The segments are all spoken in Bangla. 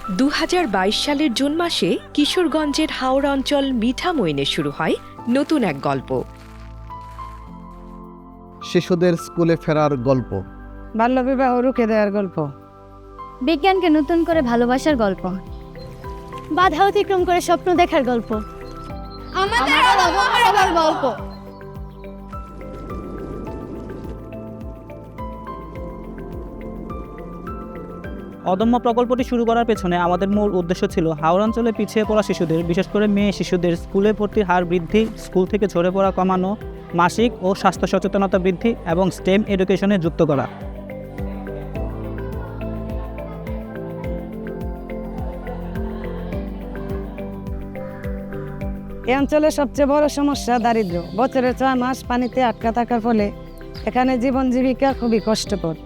2022 সালের জুন মাসে কিশোরগঞ্জের হাওড়া অঞ্চল মিঠামইনে শুরু হয় নতুন এক গল্প। শিশুদের স্কুলে ফেরার গল্প, বাল্যবিবাহ রুখে দেওয়ার গল্প, বিজ্ঞানকে নতুন করে ভালোবাসার গল্প, বাধা অতিক্রম করে স্বপ্ন দেখার গল্প, আমাদের গল্প। অদম্য প্রকল্পটি শুরু করার পেছনে আমাদের মূল উদ্দেশ্য ছিল হাওড়া অঞ্চলে পিছিয়ে পড়া শিশুদের, বিশেষ করে মেয়ে শিশুদের স্কুলে ভর্তির হার বৃদ্ধি, স্কুল থেকে ঝরে পড়া কমানো, মাসিক ও স্বাস্থ্য সচেতনতা বৃদ্ধি এবং স্টেম এডুকেশনে যুক্ত করা। এই অঞ্চলের সবচেয়ে বড় সমস্যা দারিদ্র্য। বছরের 6 মাস পানিতে আটকা থাকার ফলে এখানে জীবন জীবিকা খুবই কষ্টকর।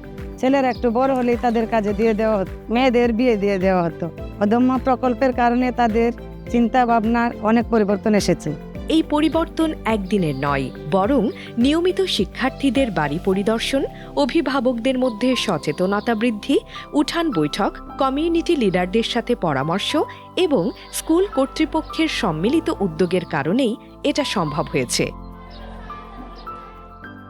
ছেলেরা একটু বড় হলেই তাদের কাজে দিয়ে দেওয়া হতো, মেয়েদের বিয়ে দিয়ে দেওয়া হতো। অদম্য প্রকল্পের কারণে তাদের চিন্তা ভাবনার অনেক পরিবর্তন এসেছে। এই পরিবর্তন একদিনের নয়, বরং নিয়মিত শিক্ষার্থীদের বাড়ি পরিদর্শন, অভিভাবকদের মধ্যে সচেতনতা বৃদ্ধি, উঠান বৈঠক, কমিউনিটি লিডারদের সাথে পরামর্শ এবং স্কুল কর্তৃপক্ষের সম্মিলিত উদ্যোগের কারণেই এটা সম্ভব হয়েছে।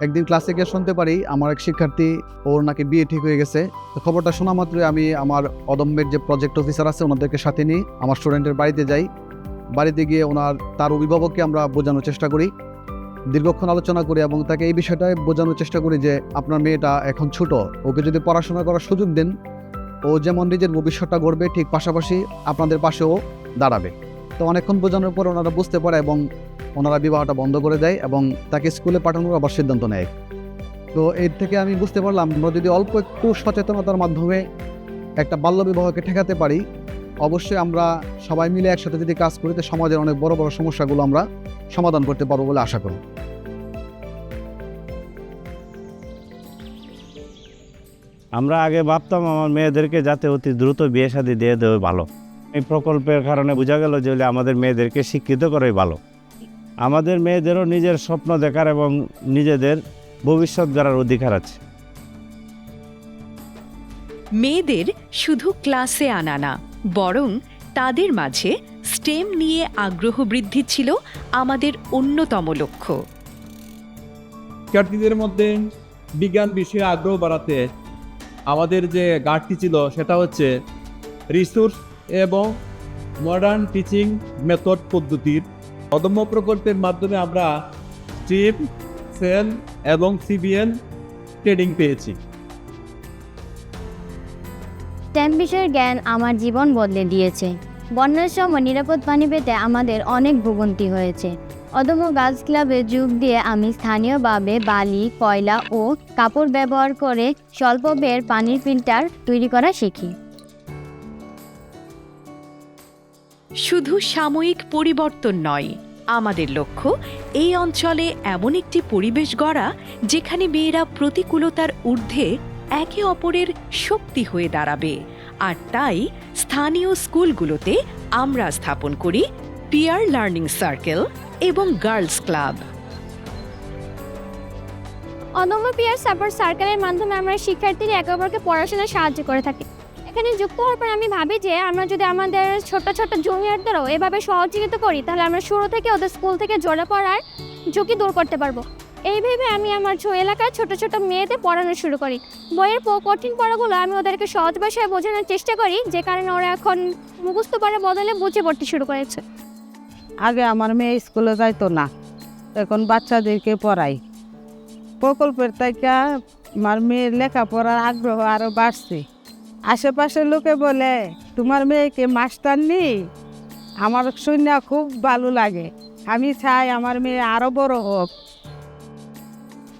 একদিন ক্লাসে গিয়ে শুনতে পারি আমার এক শিক্ষার্থী, ওর নাকি বিয়ে ঠিক হয়ে গেছে। তো খবরটা শোনা মাত্রই আমি আমার অদম্যের যে প্রজেক্ট অফিসার আছে ওনাদেরকে সাথে নিয়ে আমার স্টুডেন্টের বাড়িতে যাই। বাড়িতে গিয়ে তার অভিভাবককে আমরা বোঝানোর চেষ্টা করি, দীর্ঘক্ষণ আলোচনা করি এবং তাকে এই বিষয়টাই বোঝানোর চেষ্টা করি যে আপনার মেয়েটা এখন ছোট, ওকে যদি পড়াশোনা করার সুযোগ দেন, ও যেমন নিজের ভবিষ্যৎটা গড়বে, ঠিক পাশাপাশি আপনাদের পাশেও দাঁড়াবে। তো অনেকক্ষণ বোঝানোর পর ওনারা বুঝতে পারে এবং ওনারা বিবাহটা বন্ধ করে দেয় এবং তাকে স্কুলে পাঠানোর আবার সিদ্ধান্ত নেয়। তো এর থেকে আমি বুঝতে পারলাম, আমরা যদি অল্প একটু সচেতনতার মাধ্যমে একটা বাল্যবিবাহকে ঠেকাতে পারি, অবশ্যই আমরা সবাই মিলে একসাথে যদি কাজ করি, তো সমাজের অনেক বড় বড় সমস্যাগুলো আমরা সমাধান করতে পারবো বলে আশা করি। আমরা আগে ভাবতাম আমার মেয়েদেরকে যাতে অতি দ্রুত বিয়ে শাদী দিয়ে দেওয়া ভালো। এই প্রকল্পের কারণে বোঝা গেল যে আমাদের মেয়েদেরকে শিক্ষিত করাই ভালো। আমাদের মেয়েদেরও নিজের স্বপ্ন দেখার এবং নিজেদের ভবিষ্যৎ গড়ার অধিকার আছে। মেয়েদের শুধু ক্লাসে আনা না, বরং তাদের মাঝে স্টেম নিয়ে আগ্রহ বৃদ্ধি ছিল আমাদের অন্যতম লক্ষ্য। শিক্ষার্থীদের মধ্যে বিজ্ঞান বিষয়ে আগ্রহ বাড়াতে আমাদের যে ঘাটতি ছিল সেটা হচ্ছে রিসোর্স এবং মডার্ন টিচিং মেথড পদ্ধতির। অদম্য প্রকল্পের মাধ্যমে আমরা স্ট্রিম, সেল এবং সিবিএল ট্রেনিং পেয়েছি। স্টেম বিষয়ের জ্ঞান আমার জীবন বদলে দিয়েছে। বন্যার সময় নিরাপদ পানি পেতে আমাদের অনেক ভোগান্তি হয়েছে। অদম্য গার্লস ক্লাবে যোগ দিয়ে আমি স্থানীয়ভাবে বালি, কয়লা ও কাপড় ব্যবহার করে স্বল্প ব্যয়ের পানির ফিল্টার তৈরি করা শিখি। শুধু সাময়িক পরিবর্তন নয়, আমাদের লক্ষ্য এই অঞ্চলে এমন একটি পরিবেশ গড়া যেখানে মেয়েরা প্রতিকূলতার ঊর্ধ্বে একে অপরের শক্তি হয়ে দাঁড়াবে। আর তাই স্থানীয় স্কুলগুলোতে আমরা স্থাপন করি পিয়ার লার্নিং সার্কেল এবং গার্লস ক্লাব। অদম্য পিয়ার সাপোর্ট সার্কেলের মাধ্যমে আমরা শিক্ষার্থীরা একে অপরকে পড়াশোনায় সাহায্য করে থাকি। এখানে যুক্ত হওয়ার পর আমি ভাবি যে আমরা যদি আমাদের ছোট ছোট জুনিয়রদেরও এভাবে সহযোগিতা করি, তাহলে আমরা শুরু থেকে ওদের স্কুল থেকে ঝরে পড়ার ঝুঁকি দূর করতে পারবো। এই ভেবে আমি আমার এলাকায় ছোট ছোট মেয়েদের পড়ানো শুরু করি। বইয়ের কঠিন পড়াগুলো আমি ওদেরকে সহজ ভাষায় বোঝানোর চেষ্টা করি, যে কারণে ওরা এখন মুখস্থ পড়ার বদলে বুঝে পড়তে শুরু করেছে। আগে আমার মেয়ে স্কুলে যাইতো না, এখন বাচ্চাদেরকে পড়াই। প্রকল্পের থেকে আমার মেয়ের লেখাপড়ার আগ্রহ আরও বাড়ছে। আশেপাশের লোকে বলে তোমার মেয়েকে মাস্টার নেই, আমার শুনে খুব ভালো লাগে। আমি চাই আমার মেয়ে আরও বড় হোক।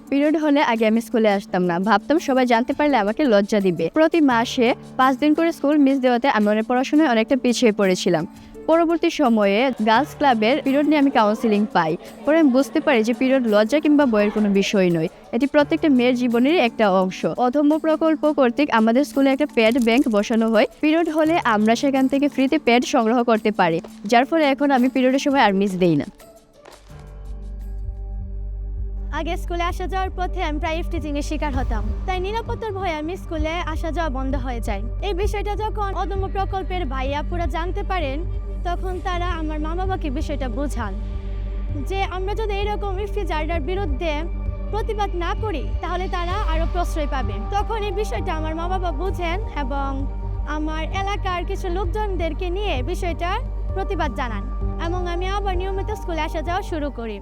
পিরিয়ড হলে আগে আমি স্কুলে আসতাম না, ভাবতাম সবাই জানতে পারলে আমাকে লজ্জা দিবে। প্রতি মাসে 5 দিন করে স্কুল মিস দেওয়াতে আমি অনেক পড়াশোনায় অনেকটা পিছিয়ে পড়েছিলাম। পরবর্তী সময়ে গার্লস ক্লাবের পিরিয়ড নিয়ে আমি কাউন্সিলিং পাই। পরে আমি বুঝতে পারি যে পিরিয়ড লজ্জা কিংবা বইয়ের কোনো বিষয় নয়, এটি প্রত্যেকটা মেয়ের জীবনেরই একটা অংশ। অদম্য প্রকল্প কর্তৃক আমাদের স্কুলে একটা প্যাড ব্যাংক বসানো হয়। পিরিয়ড হলে আমরা সেখান থেকে ফ্রিতে প্যাড সংগ্রহ করতে পারি, যার ফলে এখন আমি পিরিয়ডের সময় আর মিস দেই না। আগে স্কুলে আসা যাওয়ার পথে আমি প্রায় টিচিংয়ের শিকার হতাম, তাই নিরাপত্তার ভয়ে আমি স্কুলে আসা যাওয়া বন্ধ হয়ে যায়। এই বিষয়টা যখন অদম্য প্রকল্পের ভাইয়াপুরা জানতে পারেন, তখন তারা আমার মা বাবাকে বিষয়টা বোঝান যে আমরা যদি এরকম রেফ্রিজারেটর বিরুদ্ধে প্রতিবাদ না করি তাহলে তারা আরও প্রশ্রয় পাবে। তখন এই বিষয়টা আমার মা বাবা বুঝেন এবং আমার এলাকার কিছু লোকজনদেরকে নিয়ে বিষয়টার প্রতিবাদ জানান এবং আমি আবার নিয়মিত স্কুলে আসা যাওয়া শুরু করি।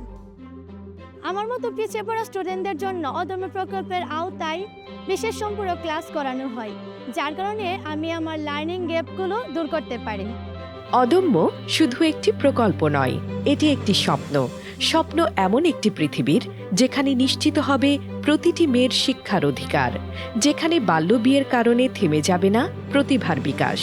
আমার মতো পিছিয়ে পড়া স্টুডেন্টদের জন্য অদম্য প্রকল্পের আওতায় বিশেষ সম্পূরক ক্লাস করানো হয়, যার কারণে আমি আমার লার্নিং গ্যাপগুলো দূর করতে পারি। অদম্য শুধু একটি প্রকল্প নয়, এটি একটি স্বপ্ন। স্বপ্ন এমন একটি পৃথিবীর যেখানে নিশ্চিত হবে প্রতিটি মেয়ের শিক্ষার অধিকার, যেখানে বাল্যবিয়ের কারণে থেমে যাবে না প্রতিভার বিকাশ,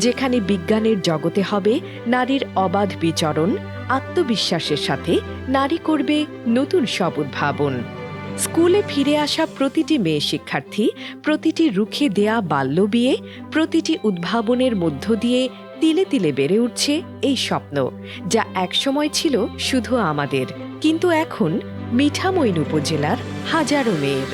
যেখানে বিজ্ঞানের জগতে হবে নারীর অবাধ বিচরণ, আত্মবিশ্বাসের সাথে নারী করবে নতুন সব উদ্ভাবন। স্কুলে ফিরে আসা প্রতিটি মেয়ে শিক্ষার্থী, প্রতিটি রুখে দেয়া বাল্যবিয়ে, প্রতিটি উদ্ভাবনের মধ্য দিয়ে তিলে তিলে বেড়ে উঠছে এই স্বপ্ন, যা একসময় ছিল শুধু আমাদের, কিন্তু এখন মিঠামইন উপজেলার হাজারো মেয়ের।